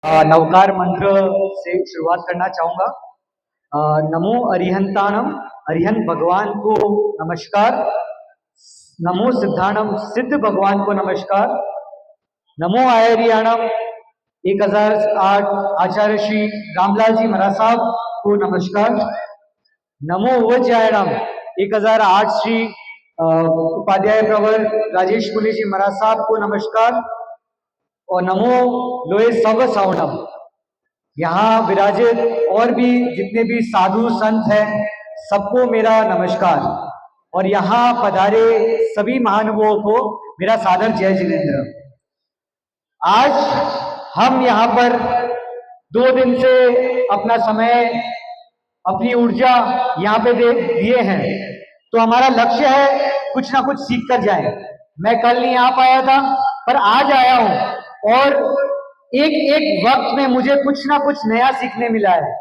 नवकार मंत्र से शुरुआत करना चाहूंगा। नमो अरिहंताणम, अरिहंत भगवान को नमस्कार। नमो सिद्धाणम, सिद्ध भगवान को नमस्कार। नमो आयरियाणम, 1008 आचार्य श्री रामलाल जी महाराज साहब को नमस्कार। नमो वज्रायणम, 1008 श्री उपाध्याय प्रवर राजेश पुली जी महाराज साहब को नमस्कार। और नमो लोए सब सावनम, यहाँ विराजित और भी जितने भी साधु संत हैं सबको मेरा नमस्कार। और यहाँ पधारे सभी महानुभावों को मेरा सादर जय जिनेन्द्र। आज हम यहाँ पर 2 दिन से अपना समय, अपनी ऊर्जा यहाँ पे दिए हैं, तो हमारा लक्ष्य है कुछ ना कुछ सीख कर जाए। मैं कल नहीं आ पाया था, पर आज आया हूँ और एक एक वक्त में मुझे कुछ ना कुछ नया सीखने मिला है।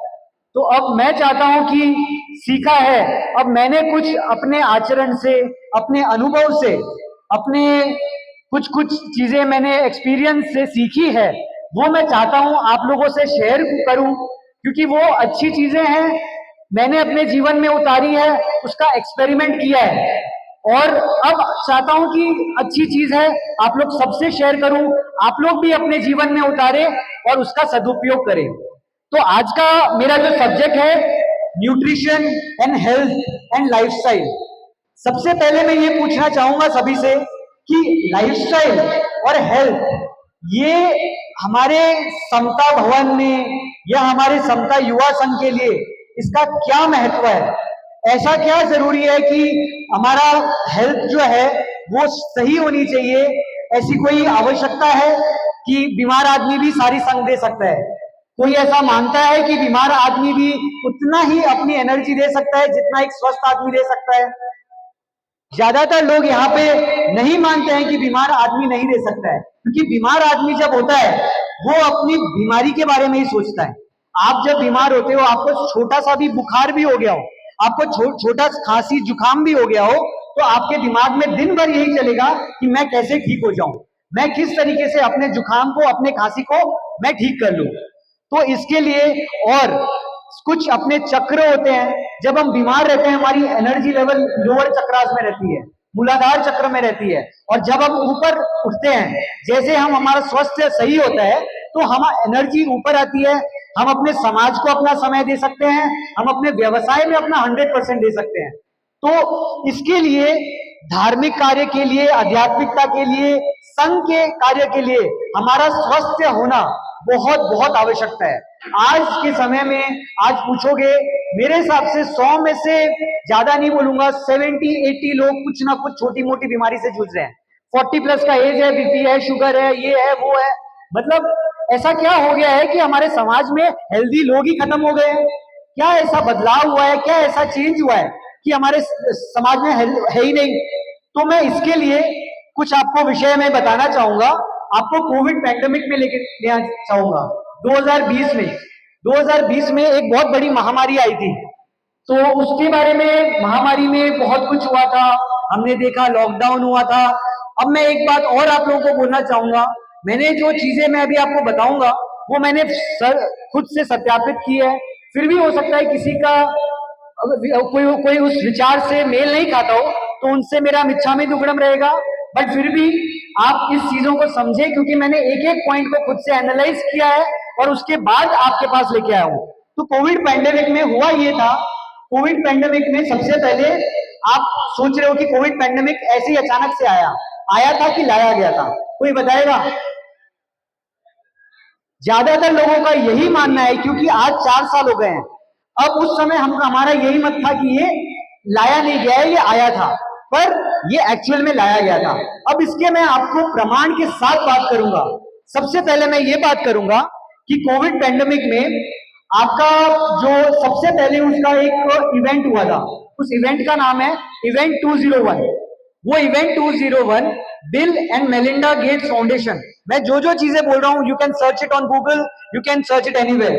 तो अब मैं चाहता हूं कि सीखा है, अब मैंने कुछ अपने आचरण से, अपने अनुभव से, अपने कुछ चीजें मैंने एक्सपीरियंस से सीखी है, वो मैं चाहता हूं आप लोगों से शेयर करूं, क्योंकि वो अच्छी चीजें हैं, मैंने अपने जीवन में उतारी है, उसका एक्सपेरिमेंट किया है और अब चाहता हूं कि अच्छी चीज है आप लोग सबसे शेयर करूं, आप लोग भी अपने जीवन में उतारे और उसका सदुपयोग करें। तो आज का मेरा जो सब्जेक्ट है nutrition and health and lifestyle. सबसे पहले मैं ये पूछना चाहूंगा सभी से कि लाइफस्टाइल और हेल्थ ये हमारे समता भवन में या हमारे समता युवा संघ के लिए इसका क्या महत्व है? ऐसा क्या जरूरी है कि हमारा हेल्थ जो है वो सही होनी चाहिए? ऐसी कोई आवश्यकता है कि बीमार आदमी भी सारी संग दे सकता है? कोई ऐसा मानता है कि बीमार आदमी भी उतना ही अपनी एनर्जी दे सकता है जितना एक स्वस्थ आदमी दे सकता है? ज्यादातर लोग यहाँ पे नहीं मानते हैं कि बीमार आदमी नहीं दे सकता है, क्योंकि बीमार आदमी जब होता है वो अपनी बीमारी के बारे में ही सोचता है। आप जब बीमार होते हो, आपको छोटा सा भी बुखार भी हो गया हो, आपको छोटा खांसी जुकाम भी हो गया हो, तो आपके दिमाग में दिन भर यही चलेगा कि मैं कैसे ठीक हो जाऊं, मैं किस तरीके से अपने जुकाम को, अपने खांसी को मैं ठीक कर लूं। तो इसके लिए और कुछ अपने चक्र होते हैं, जब हम बीमार रहते हैं हमारी एनर्जी लेवल लोअर चक्रास में रहती है, मूलाधार चक्र में रहती है, और जब हम ऊपर उठते हैं, जैसे हम हमारा स्वास्थ्य सही होता है तो हम एनर्जी ऊपर आती है, हम अपने समाज को अपना समय दे सकते हैं, हम अपने व्यवसाय में अपना 100% दे सकते हैं। तो इसके लिए धार्मिक कार्य के लिए, आध्यात्मिकता के लिए, संघ के कार्य के लिए हमारा स्वस्थ होना बहुत बहुत आवश्यकता है। आज के समय में, आज पूछोगे, मेरे हिसाब से 100 में से ज्यादा नहीं बोलूंगा, 70-80 लोग कुछ ना कुछ छोटी मोटी बीमारी से जूझ रहे हैं। 40 प्लस का एज है, बीपी है, शुगर है, ये है, वो है। मतलब ऐसा क्या हो गया है कि हमारे समाज में हेल्दी लोग ही खत्म हो गए हैं? क्या ऐसा बदलाव हुआ है, क्या ऐसा चेंज हुआ है कि हमारे समाज में है ही नहीं? तो मैं इसके लिए कुछ आपको विषय में बताना चाहूंगा, आपको कोविड पैंडेमिक में लेके चाहूंगा। 2020 में एक बहुत बड़ी महामारी आई थी, तो उसके बारे में, महामारी में बहुत कुछ हुआ था, हमने देखा, लॉकडाउन हुआ था। अब मैं एक बात और आप लोगों को बोलना चाहूंगा, मैंने जो चीजें मैं अभी आपको बताऊंगा वो मैंने खुद से सत्यापित की है। फिर भी हो सकता है किसी का कोई उस विचार से मेल नहीं खाता हो, तो उनसे मेरा मिच्छामी दुक्कड़म रहेगा, बट फिर भी आप इस चीजों को समझे, क्योंकि मैंने एक एक पॉइंट को खुद से एनालाइज किया है और उसके बाद आपके पास लेके आया हूं। तो कोविड पैंडेमिक में हुआ ये था, कोविड पैंडेमिक में सबसे पहले आप सोच रहे हो कि कोविड पैंडेमिक ऐसे ही अचानक से आया था कि लाया गया था? कोई बताएगा? ज्यादातर लोगों का यही मानना है, क्योंकि आज 4 साल हो गए हैं। अब उस समय हमारा यही मत था कि ये लाया नहीं गया है, ये आया था, पर ये एक्चुअल में लाया गया था। अब इसके मैं आपको प्रमाण के साथ बात करूंगा। सबसे पहले मैं ये बात करूंगा कि कोविड पैंडेमिक में आपका जो सबसे पहले उसका एक इवेंट हुआ था, उस इवेंट का नाम है इवेंट 201। वो event 201 bill and Melinda Gates foundation, मैं जो जो चीजें बोल रहा हूं, you can search it on Google, you can search it anywhere.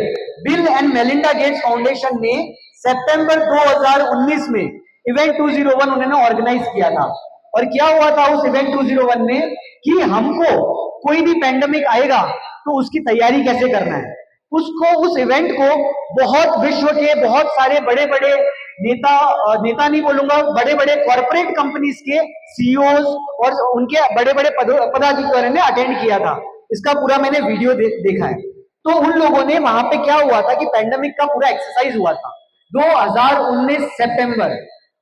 Bill and Melinda Gates foundation ने सितंबर 2019 में इवेंट 201 उन्होंने ऑर्गेनाइज किया था। और क्या हुआ था उस इवेंट 201 में कि हमको कोई भी पैंडेमिक आएगा तो उसकी तैयारी कैसे करना है, उसको उस इवेंट को बहुत विश्व के बहुत सारे बड़े बड़े नेता नहीं बोलूंगा, बड़े बड़े कॉर्पोरेट कंपनीज के सीईओज और उनके बड़े बड़े पदाधिकारियों ने अटेंड किया था। इसका पूरा मैंने वीडियो देखा है। तो उन लोगों ने वहां पे क्या हुआ था कि पैंडेमिक का पूरा एक्सरसाइज हुआ था 2019 सितंबर,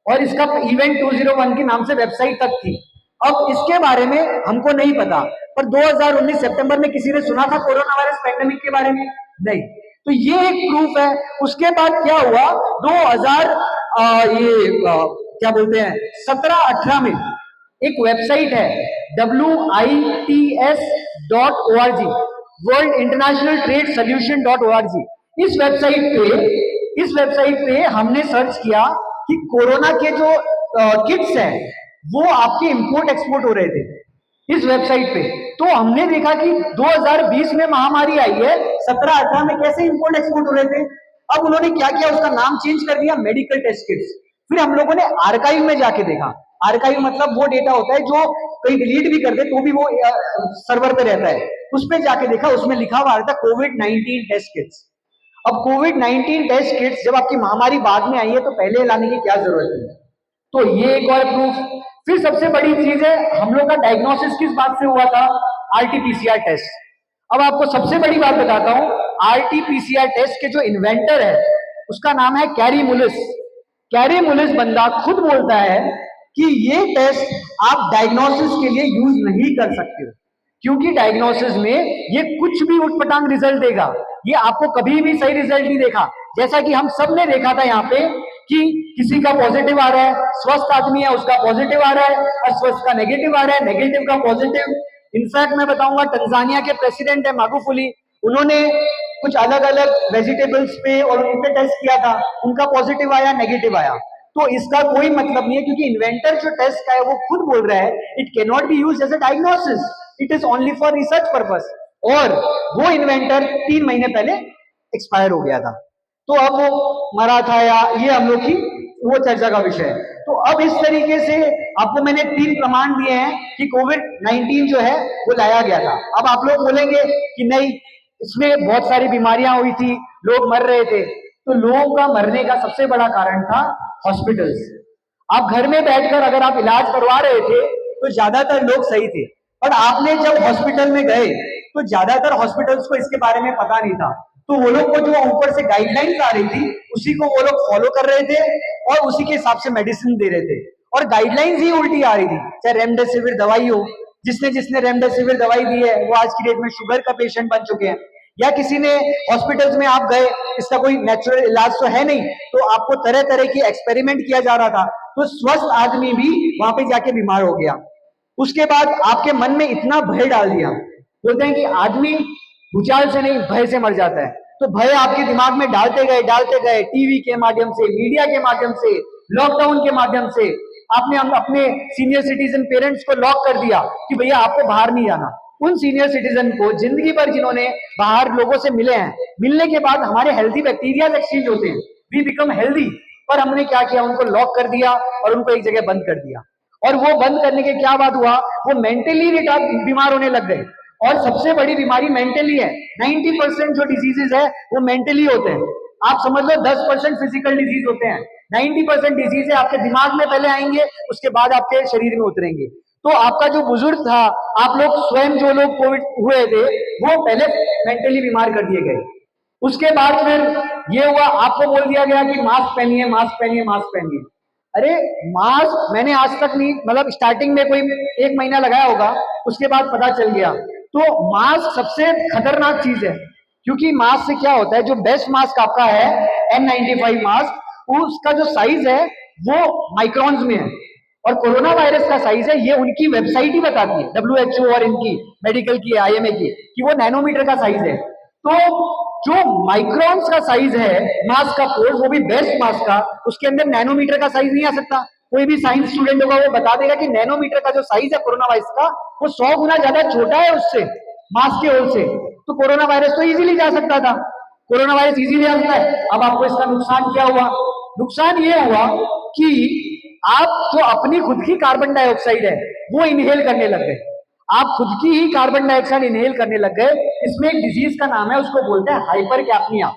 और इसका इवेंट 201 के नाम से वेबसाइट तक थी। अब इसके बारे में हमको नहीं पता, पर 2019 सितंबर में किसी ने सुना था कोरोना वायरस पैंडेमिक के बारे में? नहीं। तो ये एक प्रूफ है। उसके बाद क्या हुआ, 2000 क्या बोलते हैं 17-18 में एक वेबसाइट है WITS.org, world international trade solution .org। इस वेबसाइट पे हमने सर्च किया कि कोरोना के जो किट्स हैं वो आपके इंपोर्ट एक्सपोर्ट हो रहे थे इस वेबसाइट पे। तो हमने देखा कि 2020 में महामारी आई है, 17-18 में कैसे इंपोर्ट एक्सपोर्ट हो रहे थे। अब उन्होंने क्या किया, उसका नाम चेंज कर दिया मेडिकल टेस्ट किट्स। फिर हम लोगों ने आर्काइव में जाके देखा। आर्काइव मतलब वो डेटा होता है जो कहीं डिलीट भी कर दे तो भी वो सर्वर पे रहता है। उस पे जाके देखा, उसमें लिखा हुआ था कोविड-19 टेस्ट किट्स। अब कोविड-19 टेस्ट किट्स जब आपकी महामारी बाद में आई है तो पहले लाने की क्या जरूरत है? तो ये एक और प्रूफ। फिर सबसे बड़ी चीज है, हम लोग का डायग्नोसिस किस बात से हुआ था? RTPCR test. अब आपको सबसे बड़ी बात बताता हूं, आरटीपीसीआर टेस्ट के जो इन्वेंटर है उसका नाम है कैरी मुलिस। कैरी मुलिस बंदा खुद बोलता है कि ये टेस्ट आप डायग्नोसिस के लिए यूज नहीं कर सकते हो, क्योंकि डायग्नोसिस में ये कुछ भी उठपटांग रिजल्ट देगा, ये आपको कभी भी सही रिजल्ट नहीं देखा। जैसा कि हम सब ने देखा था यहाँ पे कि किसी का पॉजिटिव आ रहा है, स्वस्थ आदमी है उसका पॉजिटिव आ रहा है, अस्वस्थ का नेगेटिव आ रहा है, नेगेटिव का पॉजिटिव। इनफैक्ट मैं बताऊंगा, तंजानिया के प्रेसिडेंट है मागुफुली, उन्होंने कुछ अलग अलग वेजिटेबल्स पे और उन पे टेस्ट किया था, उनका पॉजिटिव आया, नेगेटिव आया। तो इसका कोई मतलब नहीं है, क्योंकि इन्वेंटर जो टेस्ट का है वो खुद बोल रहा है it can not be used as a diagnosis, it is only for research purpose. और वो इन्वेंटर 3 महीने पहले एक्सपायर हो गया था, तो अब वो मरा था या ये हम लोग की वो चर्चा का विषय है। तो अब इस तरीके से आपको मैंने 3 प्रमाण दिए हैं कि कोविड-19 जो है वो लाया गया था। अब आप लोग बोलेंगे कि नहीं, इसमें बहुत सारी बीमारियां हुई थी, लोग मर रहे थे। तो लोगों का मरने का सबसे बड़ा कारण था हॉस्पिटल्स। आप घर में बैठकर अगर आप इलाज करवा रहे थे तो ज्यादातर लोग सही थे, पर आपने जब हॉस्पिटल में गए तो ज्यादातर हॉस्पिटल्स को इसके बारे में पता नहीं था। तो वो लोग को जो ऊपर से गाइडलाइंस आ रही थी उसी को वो लोग फॉलो कर रहे थे और उसी के हिसाब से मेडिसिन दे रहे थे, और गाइडलाइंस ही उल्टी आ रही थी। चाहे रेमडेसिविर दवाई हो, जिसने जिसने रेमडेसिविर दवाई दी है वो आज की डेट में शुगर का पेशेंट बन चुके हैं, या किसी ने हॉस्पिटल्स में आप गए, इसका कोई नेचुरल इलाज तो है नहीं, तो आपको तरह तरह की एक्सपेरिमेंट किया जा रहा था, तो स्वस्थ आदमी भी वहां पे जाके बीमार हो गया। उसके बाद आपके मन में इतना भय डाल दिया, बोलते हैं कि आदमी भूचाल से नहीं भय से मर जाता है। तो भय आपके दिमाग में डालते गए टीवी के माध्यम से, मीडिया के माध्यम से, लॉकडाउन के माध्यम से। आपने अपने सीनियर सिटीजन पेरेंट्स को लॉक कर दिया कि भैया आपको बाहर नहीं जाना। उन सीनियर सिटीजन को जिंदगी भर जिन्होंने बाहर लोगों से मिले हैं, मिलने के बाद हमारे हेल्थी बैक्टीरिया एक्सचेंज होते हैं, वी बिकम हेल्दी, पर हमने क्या किया, उनको लॉक कर दिया और उनको एक जगह बंद कर दिया। और वो बंद करने के क्या बात हुआ, वो मेंटली बीमार होने लग गए। और सबसे बड़ी बीमारी मेंटली है। 90% जो डिजीजेस है वो मेंटली होते हैं। आप समझ लो 10% फिजिकल डिजीज होते हैं, 90% डिजीज है आपके दिमाग में पहले आएंगे, उसके बाद आपके शरीर में उतरेंगे। तो आपका जो बुजुर्ग था, आप लोग स्वयं जो लोग कोविड हुए थे वो पहले मेंटली बीमार कर दिए गए। उसके बाद फिर ये हुआ, आपको बोल दिया गया कि मास्क पहनिए, मास्क पहनिए, मास्क पहनिए। अरे मास्क मैंने आज तक नहीं, मतलब स्टार्टिंग में कोई 1 महीना लगाया होगा, उसके बाद पता चल गया। तो मास्क सबसे खतरनाक चीज है, क्योंकि मास्क से क्या होता है, जो बेस्ट मास्क आपका है N95 मास्क, उसका जो साइज है वो माइक्रॉन्स में है, और कोरोना वायरस का साइज है, ये उनकी वेबसाइट ही बताती है, WHO और इनकी मेडिकल की, IMA की, कि वो नैनोमीटर का साइज है। तो जो माइक्रॉन्स का साइज है मास्क का पोर्स, वो भी बेस्ट मास्क का, उसके अंदर नैनोमीटर का साइज नहीं आ सकता। कोई भी साइंस स्टूडेंट होगा वो बता देगा कि नैनोमीटर का जो साइज है कोरोना वायरस का, वो 100 गुना ज्यादा छोटा है उससे, मास्क के ओर से। तो कोरोना वायरस तो इजीली जा सकता था, कोरोना वायरस इजीली आ सकता है। अब आपको इसका नुकसान क्या हुआ? नुकसान ये हुआ कि आप जो अपनी खुद की कार्बन डाइऑक्साइड है वो इनहेल करने लग गए। आप खुद की ही कार्बन डाइऑक्साइड इनहेल करने लग गए। इसमें एक डिजीज का नाम है, उसको बोलते हैं हाइपर कैप्निया।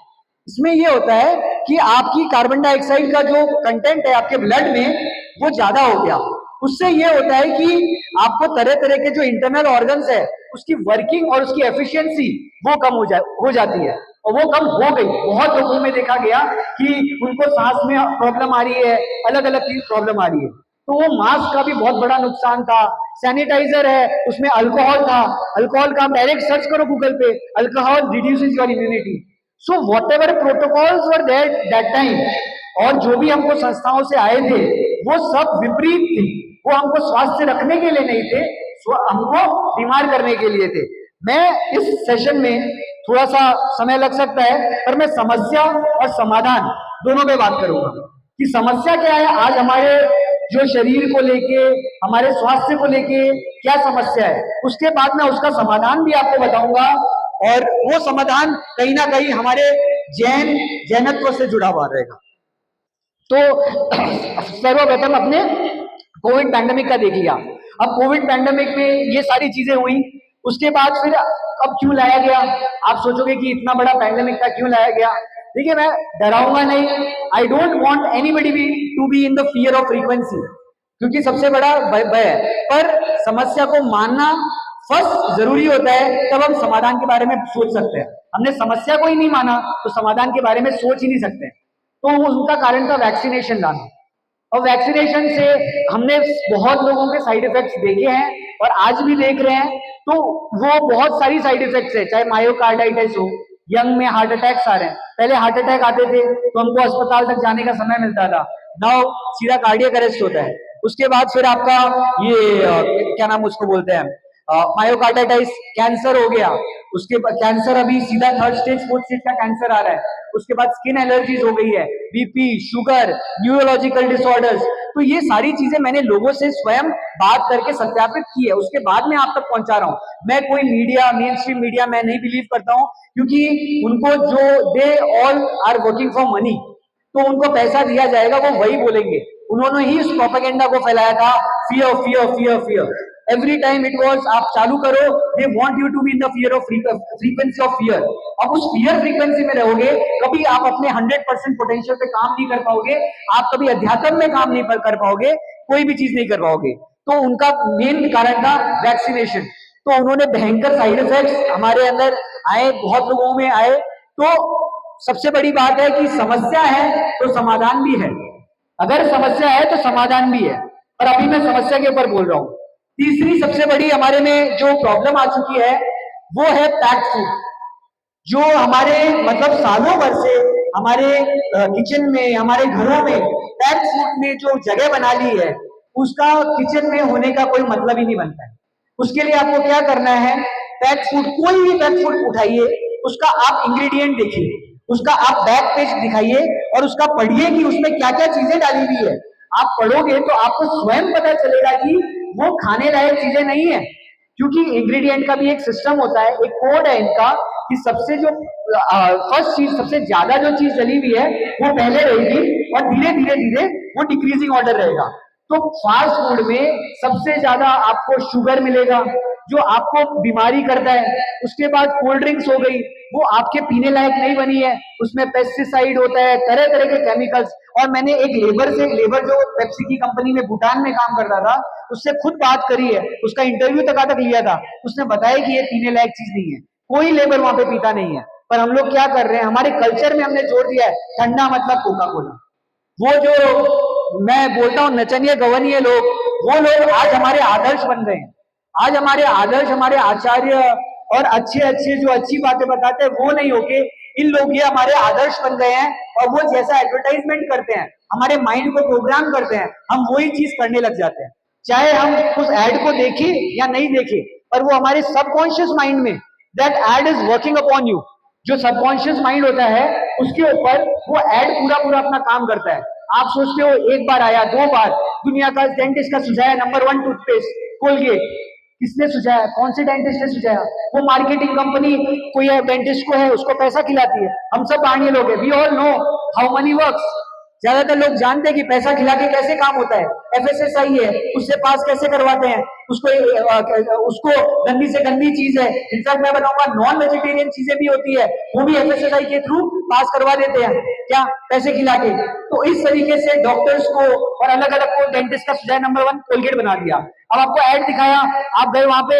इसमें ये होता है कि आपकी कार्बन डाइऑक्साइड का जो कंटेंट है आपके ब्लड में वो ज्यादा हो गया। उससे ये होता है कि आपको तरह तरह के जो इंटरनल ऑर्गन्स है उसकी वर्किंग और उसकी एफिशिएंसी वो कम हो जाती है, और वो कम हो गई। बहुत लोगों में देखा गया कि उनको सांस में प्रॉब्लम आ रही है, अलग अलग चीज प्रॉब्लम आ रही है। तो वो मास्क का भी बहुत बड़ा नुकसान था। सैनिटाइजर है उसमें अल्कोहल था, अल्कोहल का आप डायरेक्ट सर्च करो गूगल पे, alcohol reduces your immunity. So whatever protocols were there that time, और जो भी हमको संस्थाओं से आए थे वो सब विपरीत थी। वो हमको स्वास्थ्य रखने के लिए नहीं थे, हमको बीमार करने के लिए थे। मैं इस सेशन में थोड़ा सा समय लग सकता है, पर मैं समस्या और समाधान दोनों पे बात करूंगा कि समस्या क्या है आज हमारे जो शरीर को लेके, हमारे स्वास्थ्य को लेके क्या समस्या है। उसके बाद मैं उसका समाधान भी आपको बताऊंगा, और वो समाधान कहीं ना कहीं हमारे जैनत्व से जुड़ा हुआ रहेगा। तो सर्वप्रथम अपने कोविड पैंडेमिक का देख लिया। अब कोविड पैंडेमिक में ये सारी चीजें हुई, उसके बाद फिर अब क्यों लाया गया। आप सोचोगे कि इतना बड़ा पैंडेमिक था क्यों लाया गया। देखिए मैं डराऊंगा नहीं, I don't want anybody to be in the fear of frequency, क्योंकि सबसे बड़ा भय है। पर समस्या को मानना फर्स्ट जरूरी होता है, तब हम समाधान के बारे में सोच सकते हैं। हमने समस्या को ही नहीं माना तो समाधान के बारे में सोच ही नहीं सकते। तो उनका कारण था वैक्सीनेशन लाना, और वैक्सीनेशन से हमने बहुत लोगों के साइड इफेक्ट्स देखे हैं और आज भी देख रहे हैं। तो वो बहुत सारी साइड इफेक्ट्स है, चाहे मायोकार्डाइटिस हो, यंग में हार्ट अटैक्स आ रहे हैं। पहले हार्ट अटैक आते थे तो हमको अस्पताल तक जाने का समय मिलता था, नाउ सीधा कार्डियक अरेस्ट होता है। उसके बाद फिर आपका ये क्या नाम उसको बोलते हैं, मायोकार्डाइटिस, कैंसर हो गया। उसके बाद कैंसर अभी सीधा थर्ड स्टेज फोर्थ स्टेज का कैंसर आ रहा है। उसके बाद स्किन एलर्जीज हो गई है, बीपी, शुगर, न्यूरोलॉजिकल डिसऑर्डर्स। तो ये सारी चीजें मैंने लोगों से स्वयं बात करके सत्यापित की है, उसके बाद मैं आप तक पहुंचा रहा हूं। मैं कोई मीडिया, मेन स्ट्रीम मीडिया मैं नहीं बिलीव करता हूं, क्योंकि उनको जो they all are working for money, तो उनको पैसा दिया जाएगा, वो वही बोलेंगे। उन्होंने ही उस प्रोपेगेंडा को फैलाया था, fear fear fear fear. Every time it was, आप चालू करो, they want you to be in the fear of frequency of fear. अब उस फियर फ्रीक्वेंसी में रहोगे, कभी आप अपने 100% पोटेंशियल पे काम नहीं कर पाओगे, आप कभी अध्यात्म में काम नहीं कर पाओगे, कोई भी चीज नहीं कर पाओगे। तो उनका मेन कारण था वैक्सीनेशन। तो उन्होंने भयंकर साइड इफेक्ट्स हमारे अंदर आए, बहुत लोगों में आए। तो सबसे बड़ी बात है कि समस्या है तो समाधान भी है, अगर समस्या है तो समाधान भी है, और अभी मैं समस्या के ऊपर बोल रहा हूं। तीसरी सबसे बड़ी हमारे में जो प्रॉब्लम आ चुकी है वो है पैक्ड फूड, जो हमारे मतलब सालों भर से हमारे किचन में, हमारे घरों में पैक्ड फूड ने जो जगह बना ली है, उसका किचन में होने का कोई मतलब ही नहीं बनता है। उसके लिए आपको क्या करना है, पैक्ड फूड, कोई भी पैक्ड फूड उठाइए, उसका आप इंग्रेडिएंट देखिए, उसका आप बैक पेज दिखाइए और उसका पढ़िए कि उसमें क्या क्या चीजें डाली हुई है। आप पढ़ोगे तो आपको स्वयं पता चलेगा कि वो खाने लायक चीजें नहीं है, क्योंकि इंग्रेडिएंट का भी एक सिस्टम होता है, एक कोड है इनका, कि सबसे जो फर्स्ट चीज, सबसे ज्यादा जो चीज चली हुई है वो पहले रहेगी और धीरे धीरे धीरे वो डिक्रीजिंग ऑर्डर रहेगा। तो फास्ट फूड में सबसे ज्यादा आपको शुगर मिलेगा जो आपको बीमारी करता है। उसके बाद कोल्ड ड्रिंक्स हो गई, वो आपके पीने लायक नहीं बनी है, उसमें पेस्टिसाइड होता है, तरह तरह के केमिकल्स। और मैंने एक लेबर जो पेप्सी की कंपनी में भूटान में काम करता था, उससे खुद बात करी है, उसका इंटरव्यू तक लिया था। उसने बताया कि ये पीने लायक चीज नहीं है, कोई लेबर वहां पे पीता नहीं है। पर हम लोग क्या कर रहे हैं, हमारे कल्चर में हमने जोड़ दिया है ठंडा मतलब कोका कोला। वो जो मैं बोलता हूँ नचनिए गवनिए लोग, वो लोग आज हमारे आदर्श बन गए हैं। आज हमारे आदर्श, हमारे आचार्य और अच्छे अच्छे जो अच्छी बातें बताते हैं वो नहीं होके इन लोग ये हमारे आदर्श बन गए हैं, और वो जैसा एडवर्टाइजमेंट करते हैं, हमारे माइंड को प्रोग्राम करते हैं, हम वही चीज करने लग जाते हैं। चाहे हम उस एड को देखें या नहीं देखें, पर वो हमारे सबकॉन्शियस माइंड में that ad is working upon you. जो सबकॉन्शियस माइंड होता है उसके ऊपर वो एड पूरा पूरा अपना काम करता है। आप सोचते हो एक बार आया, दो बार, दुनिया का डेंटिस्ट का सुझाया नंबर 1 टूथपेस्ट कोलगेट, किसने सुझाया, कौन से डेंटिस्ट ने सुझाया, वो मार्केटिंग कंपनी कोई डेंटिस्ट को है, उसको पैसा खिलाती है, हम सब बाहरी लोग हैं, we all know how money works. ज्यादातर लोग जानते हैं कि पैसा खिला के कैसे काम होता है, एफएसएसआई है, उससे पास कैसे करवाते हैं, उसको गंदी से गंदी चीज है, इनफैक्ट मैं बताऊंगा नॉन वेजिटेरियन चीजें भी होती है, वो भी एफएसएसआई के थ्रू पास करवा देते हैं, क्या, पैसे खिला के। तो इस तरीके से डॉक्टर्स को और अलग अलग को डेंटिस्ट का सुझाव नंबर 1 कोलगेट बना दिया। अब आपको ऐड दिखाया, आप गए वहां पे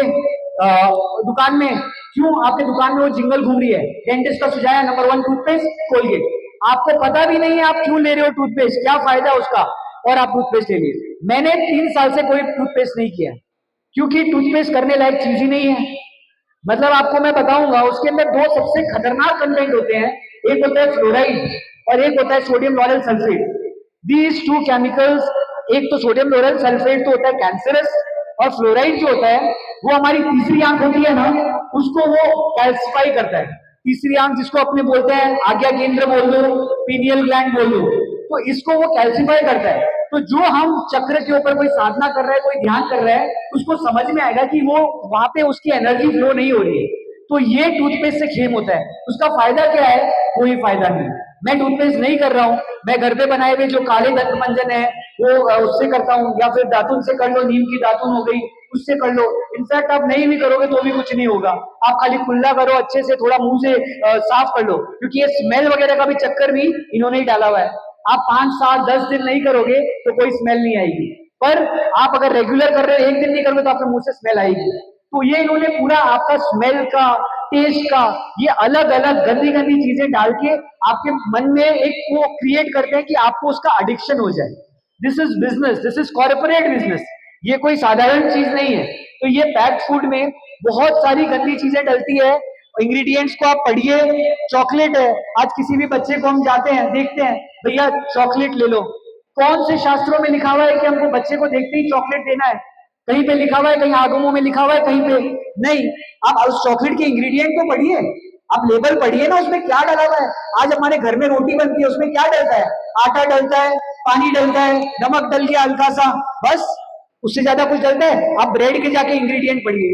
दुकान में, क्यों आपके दुकान में वो जिंगल घूम रही है, डेंटिस्ट का सुझाव नंबर 1 टूथपेस्ट कोलगेट। आपको पता भी नहीं है आप क्यों ले रहे हो टूथपेस्ट, क्या फायदा है उसका, और आप टूथपेस्ट ले लिए। मैंने 3 साल से कोई टूथपेस्ट नहीं किया, क्योंकि टूथपेस्ट करने लायक चीज ही नहीं है। मतलब आपको मैं बताऊंगा, उसके अंदर 2 सबसे खतरनाक कंटेंट होते हैं, एक होता है फ्लोराइड और एक होता है sodium lauryl sulphate. These 2 chemicals, एक तो सोडियम लॉरेल सल्फेट तो होता है कैंसरस, और फ्लोराइड जो होता है वो हमारी तीसरी आंख होती है ना, उसको वो कैल्सिफाई करता है। तीसरी आंख जिसको अपने बोलते हैं आज्ञा केंद्र बोल दो, पीनियल ग्लैंड बोल दो, तो इसको वो कैल्सिफाई करता है। तो जो हम चक्र के ऊपर कोई साधना कर रहा है, कोई ध्यान कर रहा है, उसको समझ में आएगा कि वो वहां पे उसकी एनर्जी फ्लो नहीं हो रही है। तो ये टूथपेस्ट से खेम होता है। उसका फायदा क्या है? कोई फायदा नहीं। मैं टूथपेस्ट नहीं कर रहा हूँ, मैं घर पे बनाए हुए जो काले दंत मंजन है वो उससे करता हूँ, या फिर दातुन से कर लो, नीम की दातुन हो गई उससे कर लो। इनफैक्ट आप नहीं भी करोगे तो भी कुछ नहीं होगा, आप खाली कुल्ला करो अच्छे से, थोड़ा मुंह से साफ कर लो, क्योंकि ये स्मेल वगैरह का भी चक्कर भी इन्होंने ही डाला हुआ है। आप 5 7 10 दिन नहीं करोगे तो कोई स्मेल नहीं आएगी, पर आप अगर रेगुलर कर रहे हो, 1 दिन नहीं करोगे तो आपके मुंह से स्मेल आएगी। तो ये इन्होंने पूरा आपका स्मेल का, टेस्ट का, ये अलग अलग गंदी गंदी चीजें डाल के आपके मन में एक वो क्रिएट करते हैं कि आपको उसका एडिक्शन हो जाए। This is business, this is corporate business, ये कोई साधारण चीज नहीं है। तो ये पैक्ड फूड में बहुत सारी गंदी चीजें डलती है। इंग्रेडिएंट्स को आप पढ़िए, चॉकलेट है, आज किसी भी बच्चे को हम जाते हैं देखते हैं, भैया चॉकलेट ले लो, कौन से शास्त्रों में लिखा हुआ है कि हमको बच्चे को देखते ही चॉकलेट देना है? कहीं पे लिखा हुआ है, कहीं आगमों में लिखा हुआ है, कहीं पे नहीं। आप उस चॉकलेट के इंग्रेडिएंट को पढ़िए, आप लेबल पढ़िए ना, उसमें क्या डाला हुआ है। आज हमारे घर में रोटी बनती है, उसमें क्या डलता है? आटा डलता है, पानी डलता है, नमक डल गया हल्का सा, बस, उससे ज्यादा कुछ डलता है? आप ब्रेड के जाके इंग्रेडिएंट पढ़िए,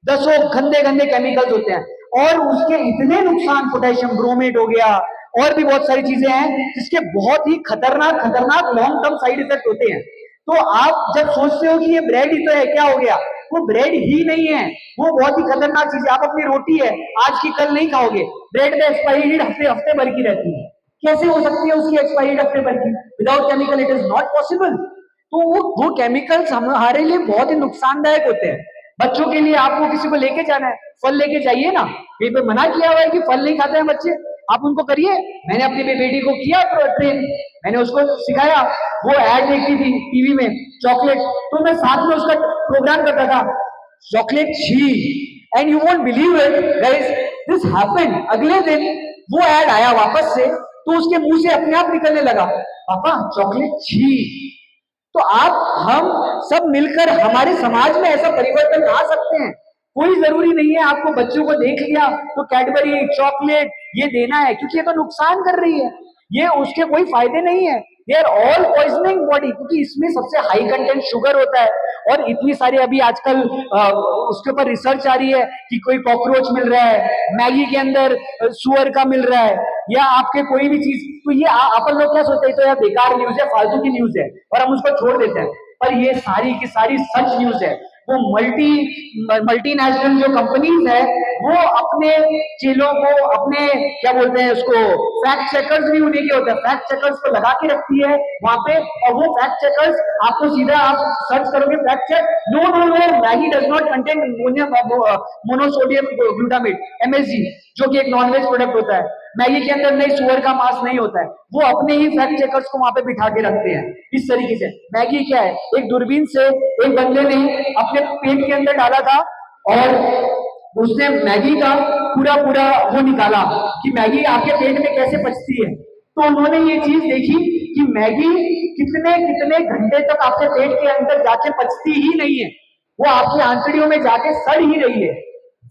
10 गंदे गंदे केमिकल्स होते हैं, और उसके इतने नुकसान, पोटेशियम ब्रोमेट हो गया, और भी बहुत सारी चीजें हैं जिसके बहुत ही खतरनाक खतरनाक लॉन्ग टर्म साइड इफेक्ट होते हैं। तो आप जब सोचते हो कि ये ब्रेड ही तो है, क्या हो गया, वो ब्रेड ही नहीं है, वो बहुत ही खतरनाक चीज है। आप अपनी रोटी है आज की कल नहीं खाओगे, ब्रेड में एक्सपायरी डेट हफ्ते हफ्ते भर की रहती है, कैसे हो सकती है उसकी एक्सपायरी डेट हफ्ते भर की? Without chemical it is not possible. तो वो केमिकल्स हमारे लिए बहुत ही नुकसानदायक होते हैं। बच्चों के लिए आपको किसी को लेके जाना है, फल लेके जाइए ना, कहीं पे मना किया हुआ है कि फल नहीं खाते हैं बच्चे, आप उनको करिए। मैंने अपनी बेटी को किया ट्रेन, मैंने उसको सिखाया, वो ऐड देखती थी टीवी में चॉकलेट, तो मैं साथ में उसका प्रोग्राम करता था, चॉकलेट छी, and you won't believe it guys, this happened. अगले दिन वो ऐड आया वापस से, तो उसके मुंह से अपने आप निकलने लगा, पापा चॉकलेट छी। तो आप हम सब मिलकर हमारे समाज में ऐसा परिवर्तन ला सकते हैं। कोई जरूरी नहीं है आपको बच्चों को देख लिया तो कैडबरी चॉकलेट ये देना है, क्योंकि ये तो नुकसान कर रही है, ये उसके कोई फायदे नहीं है, they are all poisoning body, क्योंकि इसमें सबसे हाई कंटेंट शुगर होता है। और इतनी सारी अभी आजकल उसके ऊपर रिसर्च आ रही है कि कोई कॉकरोच मिल रहा है मैगी के अंदर, सुअर का मिल रहा है, या आपके कोई भी चीज। तो ये अपन लोग क्या सोचते हैं, तो यार बेकार न्यूज है, फालतू की न्यूज है, और हम उसको छोड़ देते हैं, पर ये सारी की सारी सच न्यूज है। वो मल्टीनेशनल जो कंपनीज है वो अपने चीजों को, अपने क्या बोलते हैं उसको, फैक्ट चेकर्स भी उन्हीं के होते हैं, फैक्ट चेकर्स को लगा के रखती है वहां पे, और वो फैक्ट चेकर्स आपको सीधा आप सर्च करोगे fact check, no no no Maggi does not contain monosodium glutamate MSG, जो कि एक नॉनवेज प्रोडक्ट होता है। मैगी के अंदर नहीं, सुअर का मांस नहीं होता है। वो अपने ही फैक्ट चेकर्स को वहां पे बिठा के रखते हैं इस तरीके से। मैगी क्या है, एक दूरबीन से एक बंदे ने अपने पेट के अंदर डाला था, और उसने मैगी का पूरा पूरा वो निकाला कि मैगी आपके पेट में कैसे पचती है। तो उन्होंने ये चीज देखी कि मैगी कितने कितने घंटे तक आपके पेट के अंदर जाके पचती ही नहीं है, वो आपकी आंतड़ियों में जाके सड़ ही रही है।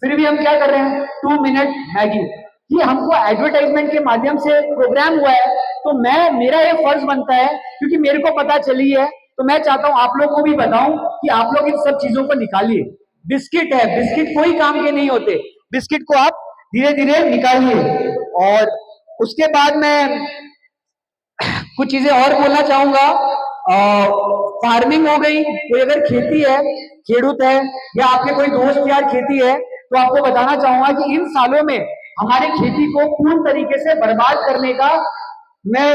फिर भी हम क्या कर रहे हैं, 2 मिनट मैगी। ये हमको एडवर्टाइजमेंट के माध्यम से प्रोग्राम हुआ है, तो मेरा ये फर्ज बनता है, क्योंकि मेरे को पता चली है, तो मैं चाहता हूं आप लोग को भी बताऊं कि आप लोग इन सब चीजों को निकालिए। बिस्किट है, बिस्किट कोई काम के नहीं होते, बिस्किट को आप धीरे धीरे निकालिए। और उसके बाद मैं कुछ चीजें और बोलना चाहूंगा। फार्मिंग हो गई, कोई अगर खेती है, खेडूत है, या आपके कोई दोस्त यार खेती है, तो आपको बताना चाहूंगा कि इन सालों में हमारे खेती को पूर्ण तरीके से बर्बाद करने का, मैं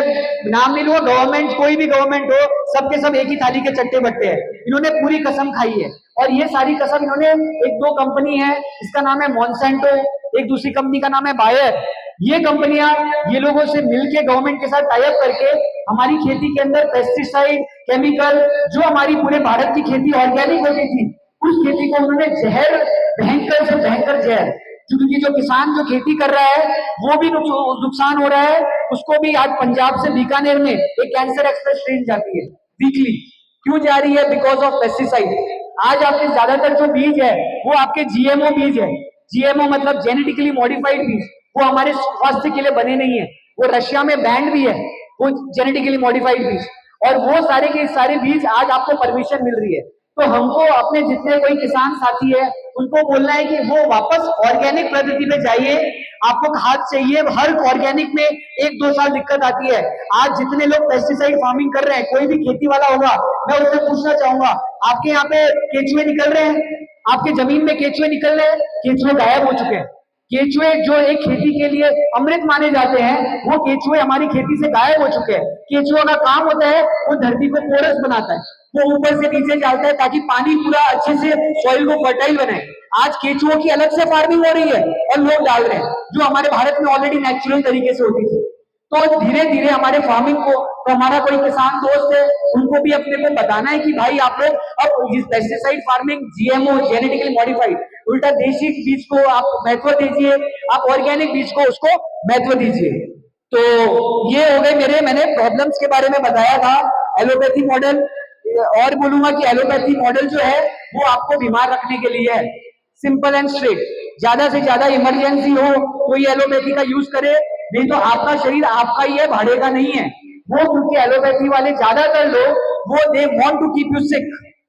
नाम नहीं लूंगा, गवर्नमेंट कोई भी गवर्नमेंट हो, सबके सब एक ही थाली के चट्टे बट्टे हैं। इन्होंने पूरी कसम खाई है, और ये सारी कसम इन्होंने, एक दो कंपनी है, इसका नाम है मॉन्सेंटो, एक दूसरी कंपनी का नाम है बायर, ये कंपनियां ये लोगों से मिलके गवर्नमेंट के साथ टाई अप करके हमारी खेती के अंदर पेस्टिसाइड, केमिकल, जो हमारी पूरे भारत की खेती ऑर्गेनिक होती थी, उस खेती को उन्होंने जहर, भयंकर से भयंकर जहर, क्योंकि जो किसान जो खेती कर रहा है वो भी नुकसान हो रहा है, उसको भी। आज पंजाब से बीकानेर में एक कैंसर एक्सप्रेस ट्रेन जाती है वीकली, क्यों जा रही है? Because of pesticide. आज आपके ज्यादातर जो बीज है वो आपके जीएमओ बीज है। जीएमओ मतलब जेनेटिकली मॉडिफाइड बीज, वो हमारे स्वास्थ्य के लिए बने नहीं है, वो रशिया में बैंड भी है वो जेनेटिकली मॉडिफाइड बीज, और वो सारे के सारे बीज आज आपको परमिशन मिल रही है। तो हमको अपने जितने कोई किसान साथी है उनको बोलना है कि वो वापस ऑर्गेनिक पद्धति पे जाइए। आपको खाद चाहिए, हर ऑर्गेनिक में 1-2 साल दिक्कत आती है। आज जितने लोग पेस्टिसाइड फार्मिंग कर रहे हैं, कोई भी खेती वाला होगा, मैं उससे पूछना चाहूंगा, आपके यहाँ पे केचुए निकल रहे हैं? आपके जमीन में केचुए निकल रहे हैं? केचुए गायब हो चुके हैं। केचुए जो एक खेती के लिए अमृत माने जाते हैं, वो केचुए हमारी खेती से गायब हो चुके हैं। केचुओं का काम होता है वो धरती को पोरस बनाता है, वो ऊपर से नीचे डालता है ताकि पानी पूरा अच्छे से सॉइल को फर्टाइल बनाए। आज केचुओं की अलग से फार्मिंग हो रही है और लोग डाल रहे हैं, जो हमारे भारत में ऑलरेडी नेचुरल तरीके से होती थी। तो धीरे धीरे हमारे फार्मिंग को, तो हमारा कोई किसान दोस्त है उनको भी अपने को बताना है कि भाई आप लोग अब इस pesticide farming, GMO, genetically modified, उल्टा देशी बीज को आप महत्व दीजिए, आप ऑर्गेनिक बीज को उसको महत्व दीजिए। तो ये हो गए मैंने प्रॉब्लम्स के बारे में बताया था। एलोपैथी मॉडल, और बोलूंगा कि एलोपैथी मॉडल जो है वो आपको बीमार रखने के लिए है, सिंपल एंड स्ट्रेट। ज्यादा से ज्यादा इमरजेंसी हो तो ये एलोपैथी का यूज करे, नहीं तो आपका शरीर आपका ही है, भाड़े का नहीं है वो। क्योंकि एलोपैथी वाले ज्यादातर लोग वो they want to keep you sick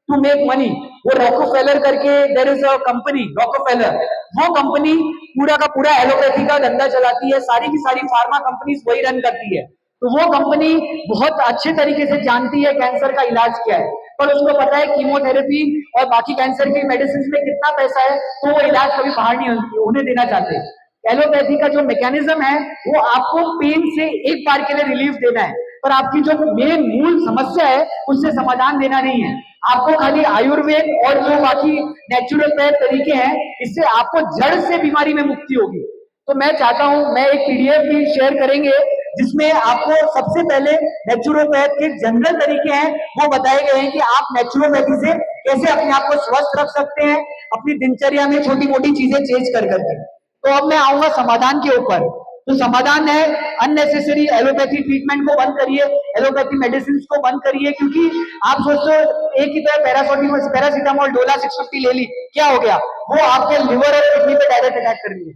to make money. वो रॉकफेलर करके, there is a company Rockefeller, वो कंपनी पूरा का पूरा एलोपैथी का धंधा चलाती है, सारी की सारी फार्मा कंपनीज वही रन करती है। तो वो कंपनी बहुत अच्छे तरीके से जानती है कैंसर का इलाज क्या है, पर उसको पता है कीमोथेरेपी और बाकी कैंसर की मेडिसिन में कितना पैसा है, तो वो इलाज कभी बाहर नहीं उन्हें देना चाहते। एलोपैथी का जो मैकेनिज्म है वो आपको पेन से एक बार के लिए रिलीफ देना है, पर आपकी जो मेन मूल समस्या है उससे समाधान देना नहीं है। आपको खाली आयुर्वेद और जो बाकी नेचुरोपैथ तरीके हैं, इससे आपको जड़ से बीमारी में मुक्ति होगी। तो मैं चाहता हूं, मैं एक पीडीएफ भी शेयर करेंगे जिसमें आपको सबसे पहले नेचुरोपैथ के जनरल तरीके हैं वो बताए गए हैं कि आप नेचुरोपैथी से कैसे अपने आप को स्वस्थ रख सकते हैं, अपनी दिनचर्या में छोटी मोटी चीजें चेंज कर करके। तो अब मैं आऊंगा समाधान के ऊपर। तो समाधान है, अननेसेसरी एलोपैथी ट्रीटमेंट को बंद करिए, एलोपैथी मेडिसिन को बंद करिए। क्योंकि आप सोचते हो एक ही तरह पैरासीटामोल डोला 650 ले ली, क्या हो गया? वो आपके लिवर और किडनी पे डायरेक्ट अटैक कर रही है,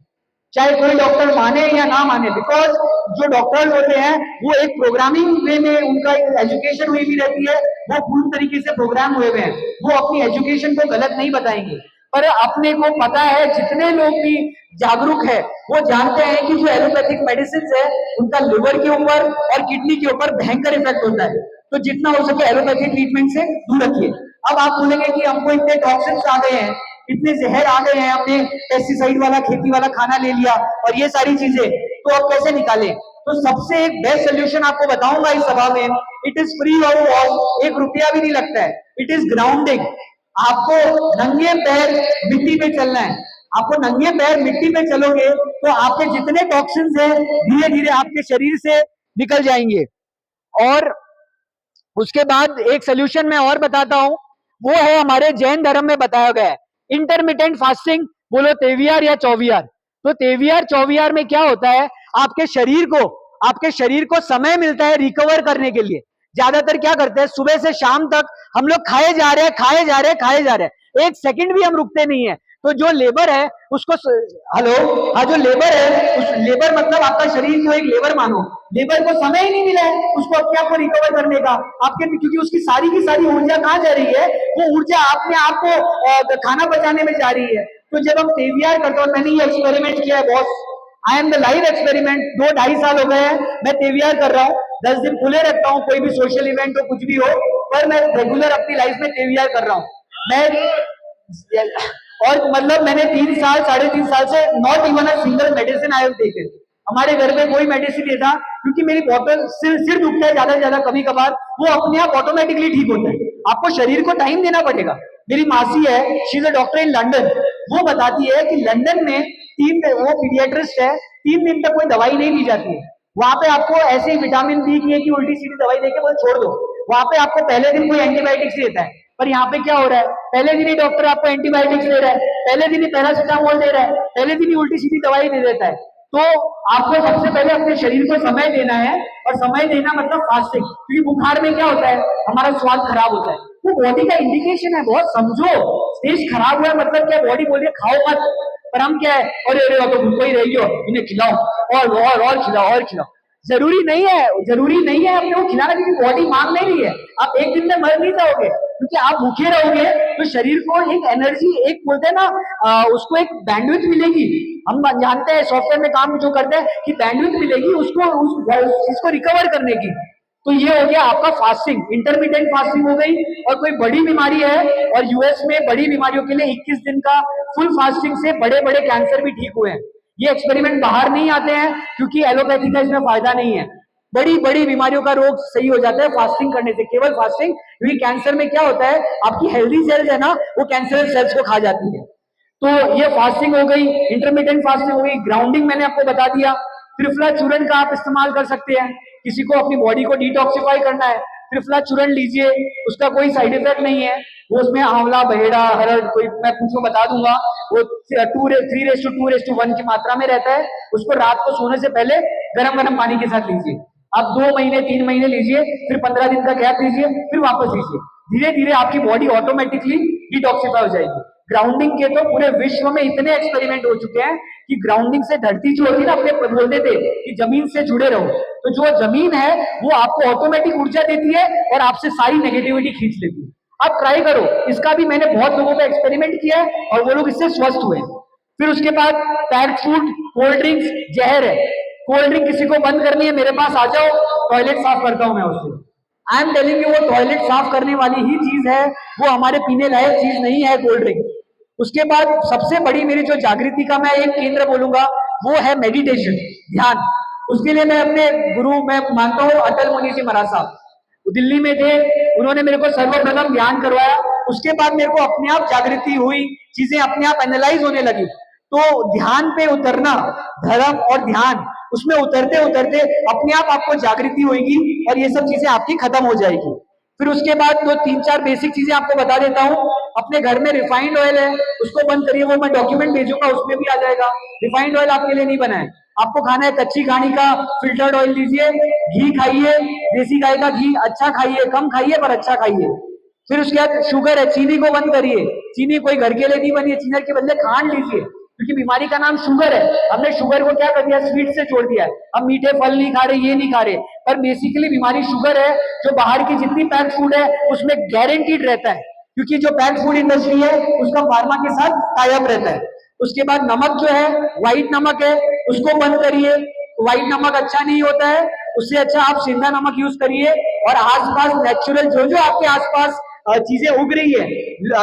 चाहे कोई डॉक्टर माने या ना माने। बिकॉज जो डॉक्टर्स होते हैं वो एक प्रोग्रामिंग वे में उनका एजुकेशन हुई भी रहती है, वो पूर्ण तरीके से प्रोग्राम हुए हुए हैं, वो अपनी एजुकेशन को गलत नहीं बताएंगे। पर अपने को पता है, जितने लोग भी जागरूक है वो जानते हैं कि जो एलोपैथिक मेडिसिन है उनका लिवर के ऊपर और किडनी के ऊपर भयंकर इफेक्ट होता है। तो जितना हो सके एलोपैथी ट्रीटमेंट से दूर रखिए। अब आप बोलेंगे कि हमको इतने टॉक्सिन्स आ गए हैं, इतने जहर आ गए हैं, हमने पेस्टिसाइड वाला खेती वाला खाना ले लिया और ये सारी चीजें, तो अब कैसे निकालें? तो सबसे एक बेस्ट सोल्यूशन आपको बताऊंगा इस सभा में, it is free of cost, 1 रुपया भी नहीं लगता है। It is grounding. आपको नंगे पैर मिट्टी पे चलना है। आपको नंगे पैर मिट्टी पे चलोगे तो आपके जितने टॉक्सिन्स हैं धीरे धीरे आपके शरीर से निकल जाएंगे। और उसके बाद एक सोल्यूशन मैं और बताता हूं, वो है हमारे जैन धर्म में बताया गया है, इंटरमिटेंट फास्टिंग, बोलो तेवियार या चौवियार। तो तेवियार चौवियार में क्या होता है, आपके शरीर को समय मिलता है रिकवर करने के लिए। ज्यादातर क्या करते हैं, सुबह से शाम तक हम लोग खाए जा रहे हैं, एक सेकंड भी हम रुकते नहीं है। तो जो लेबर है उसको, हेलो, हाँ, जो लेबर है उस लेबर मतलब आपका शरीर को एक लेबर मानो, लेबर को समय ही नहीं मिला है उसको अपने आप को रिकवर करने का, आपके, क्योंकि उसकी सारी की सारी ऊर्जा कहाँ जा रही है, वो ऊर्जा अपने आप को खाना पचाने में जा रही है। तो जब हम तेवियार करते हैं, मैंने ये एक्सपेरिमेंट किया है boss, I am the live experiment, 2-2.5 साल हो गए हैं मैं तेवियार कर रहा हूँ। 10 दिन खुले रखता हूँ, कोई भी सोशल इवेंट हो कुछ भी हो, पर मैं रेगुलर अपनी लाइफ में TVR कर रहा हूँ मैं। और मतलब मैंने 3 साल 3.5 साल से not even a single medicine I have taken. हमारे घर में कोई मेडिसिन नहीं था, क्योंकि मेरी बॉटल सिर दुखता है ज्यादा से ज्यादा कभी कभार, वो अपने आप ऑटोमेटिकली ठीक होता है। आपको शरीर को टाइम देना पड़ेगा। मेरी मासी है, she is a doctor in London, वो बताती है कि लंदन में वो पीडियाट्रिस्ट है, 3 दिन तक कोई दवाई नहीं दी जाती है। वहां पे आपको ऐसे विटामिन बी की उल्टी सीधी दवाई देके बोले छोड़ दो। वहां पे आपको पहले दिन कोई एंटीबायोटिक्स देता है, पर यहाँ पे क्या हो रहा है, पहले दिन ही डॉक्टर आपको एंटीबायोटिक्स दे रहा है, पहले दिन ही पैरासिटामोल दे रहा है, पहले दिन ही उल्टी सीधी दवाई दे देता है। तो आपको सबसे पहले अपने शरीर को समय देना है, और समय देना मतलब फास्टिंग, क्योंकि बुखार में क्या होता है, हमारा स्वाद खराब होता है, वो बॉडी का इंडिकेशन है। बहुत समझो, स्टेज खराब हुआ है मतलब क्या, बॉडी बोल रही है खाओ मत, पर हम क्या है, अरे तो भूखो ही रही हो, इन्हें खिलाओ और खिलाओ और खिलाओ। जरूरी नहीं है अपने को खिलाना, क्योंकि बॉडी मांग नहीं रही है। आप एक दिन में मर नहीं जाओगे, क्योंकि आप भूखे रहोगे तो शरीर को एक एनर्जी, एक बोलते हैं ना, उसको एक बैंडविड्थ मिलेगी। हम जानते हैं सॉफ्टवेयर में काम जो करते हैं कि बैंडविड्थ मिलेगी उसको, उस चीज को रिकवर करने की। तो ये हो गया आपका फास्टिंग, इंटरमिटेंट फास्टिंग हो गई। और कोई बड़ी बीमारी है, और यूएस में बड़ी बीमारियों के लिए 21 दिन का फुल फास्टिंग से बड़े बड़े कैंसर भी ठीक हुए हैं। ये एक्सपेरिमेंट बाहर नहीं आते हैं, क्योंकि एलोपैथी का इसमें फायदा नहीं है। बड़ी बड़ी बीमारियों का रोग सही हो जाता है फास्टिंग करने से, केवल फास्टिंग। क्योंकि कैंसर में क्या होता है, आपकी हेल्दी सेल्स है ना, वो कैंसर सेल्स को खा जाती है। तो ये फास्टिंग हो गई, इंटरमीडिएट फास्टिंग हो गई। ग्राउंडिंग मैंने आपको बता दिया। त्रिफला चूर्ण का आप इस्तेमाल कर सकते हैं, किसी को अपनी बॉडी को डिटॉक्सिफाई करना है, त्रिफला चूर्ण लीजिए, उसका कोई साइड इफेक्ट नहीं है। वो उसमें आंवला, बहेड़ा, हरड़, कोई मैं कुछ बता दूंगा, वो 3:2:1 की मात्रा में रहता है। उसको रात को सोने से पहले गरम गरम पानी के साथ लीजिए। आप 2 महीने 3 महीने लीजिए, फिर 15 दिन का गैप लीजिए, फिर वापस लीजिए। धीरे धीरे आपकी बॉडी ऑटोमेटिकली डिटॉक्सिफाई हो जाएगी। ग्राउंडिंग के तो पूरे विश्व में इतने एक्सपेरिमेंट हो चुके हैं कि ग्राउंडिंग से धरती जो होती है ना, अपने बोलते थे कि जमीन से जुड़े रहो, तो जो जमीन है वो आपको ऑटोमेटिक ऊर्जा देती है और आपसे सारी नेगेटिविटी खींच लेती है। आप ट्राई करो, इसका भी मैंने बहुत लोगों पे एक्सपेरिमेंट किया है और वो लोग इससे स्वस्थ हुए। फिर उसके बाद पैक्ड फूड, कोल्ड ड्रिंक्स जहर है। कोल्ड ड्रिंक किसी को बंद करनी है, मेरे पास आ जाओ, टॉयलेट साफ करता हूं मैं उससे। आई एम टेलिंग यू, वो टॉयलेट साफ करने वाली ही चीज है, वो हमारे पीने लायक चीज नहीं है कोल्ड ड्रिंक। उसके बाद सबसे बड़ी मेरी जो जागृति का मैं एक केंद्र बोलूंगा, वो है मेडिटेशन, ध्यान। उसके लिए मैं अपने गुरु मैं मानता हूँ अटल मुनि जी महाराज साहब, दिल्ली में थे, उन्होंने मेरे को सर्वप्रथम ध्यान करवाया। उसके बाद मेरे को अपने आप जागृति हुई, चीजें अपने आप एनालाइज होने लगी। तो ध्यान पे उतरना, धर्म और ध्यान, उसमें उतरते उतरते अपने आप आपको जागृति होगी और ये सब चीजें आपकी खत्म हो जाएगी। फिर उसके बाद तो 3-4 बेसिक चीजें आपको बता देता हूँ। अपने घर में रिफाइंड ऑयल है, उसको बंद करिए, वो मैं डॉक्यूमेंट भेजूंगा, उसमें भी आ जाएगा। रिफाइंड ऑयल आपके लिए नहीं बना है, आपको खाना है कच्ची घानी का फिल्टर्ड ऑयल लीजिए, घी खाइए, देसी गाय का घी अच्छा खाइए, कम खाइए पर अच्छा खाइए। फिर उसके बाद शुगर है, चीनी को बंद करिए, चीनी कोई घर के लिए नहीं बनी है, चीनी के बदले खांड लीजिए, क्योंकि बीमारी का नाम शुगर है। हमने शुगर को क्या कर दिया, स्वीट से छोड़ दिया है, हम मीठे फल नहीं खा रहे, ये नहीं खा रहे, पर बेसिकली बीमारी शुगर है। जो बाहर की जितनी पैक्ड फूड है उसमें गारंटीड रहता है, क्योंकि जो पैक्ड फूड इंडस्ट्री है उसका फार्मा के साथ टाई अप रहता है। उसके बाद नमक जो है, व्हाइट नमक है, उसको बंद करिए, व्हाइट नमक अच्छा नहीं होता है, उससे अच्छा आप सिंधा नमक यूज करिए। और आसपास नेचुरल जो जो आपके आसपास चीजें उग रही है,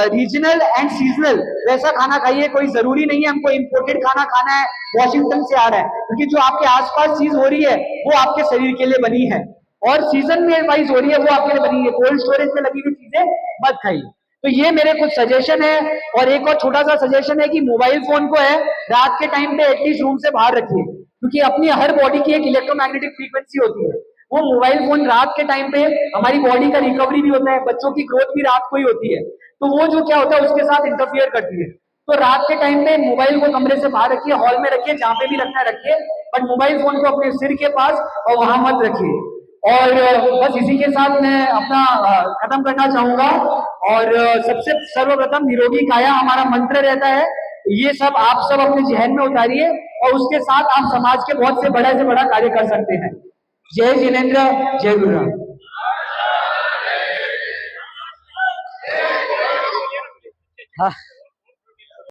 रीजनल एंड सीजनल, वैसा खाना खाइए। कोई जरूरी नहीं है हमको इंपोर्टेड खाना खाना है, वॉशिंगटन से आ रहा है, क्योंकि जो आपके आसपास चीज हो रही है वो आपके शरीर के लिए बनी है और सीजन में वाइज हो रही है, वो आपके लिए बनी है। कोल्ड स्टोरेज में लगी हुई चीजें मत खाइए। तो ये मेरे कुछ सजेशन है। और एक और छोटा सा सजेशन है कि मोबाइल फोन को है रात के टाइम पे एटलीस्ट रूम से बाहर रखिए, क्योंकि अपनी हर बॉडी की एक इलेक्ट्रोमैग्नेटिक फ्रीक्वेंसी होती है। वो मोबाइल फोन रात के टाइम पे हमारी बॉडी का रिकवरी भी होता है, बच्चों की ग्रोथ भी रात को ही होती है, तो वो जो क्या होता है उसके साथ इंटरफियर करती है। तो रात के टाइम पे मोबाइल को कमरे से बाहर रखिए, हॉल में रखिए, जहां पे भी रखना है रखिए, बट मोबाइल फोन को अपने सिर के पास और वहां मत रखिए। और बस इसी के साथ मैं अपना खत्म करना चाहूंगा। और सबसे सर्वप्रथम निरोगी काया हमारा मंत्र रहता है, ये सब आप सब अपने जहन में उतारिए और उसके साथ आप समाज के बहुत से बड़ा कार्य कर सकते हैं। जय जिनेन्द्र, जय गुरुराम। हाँ।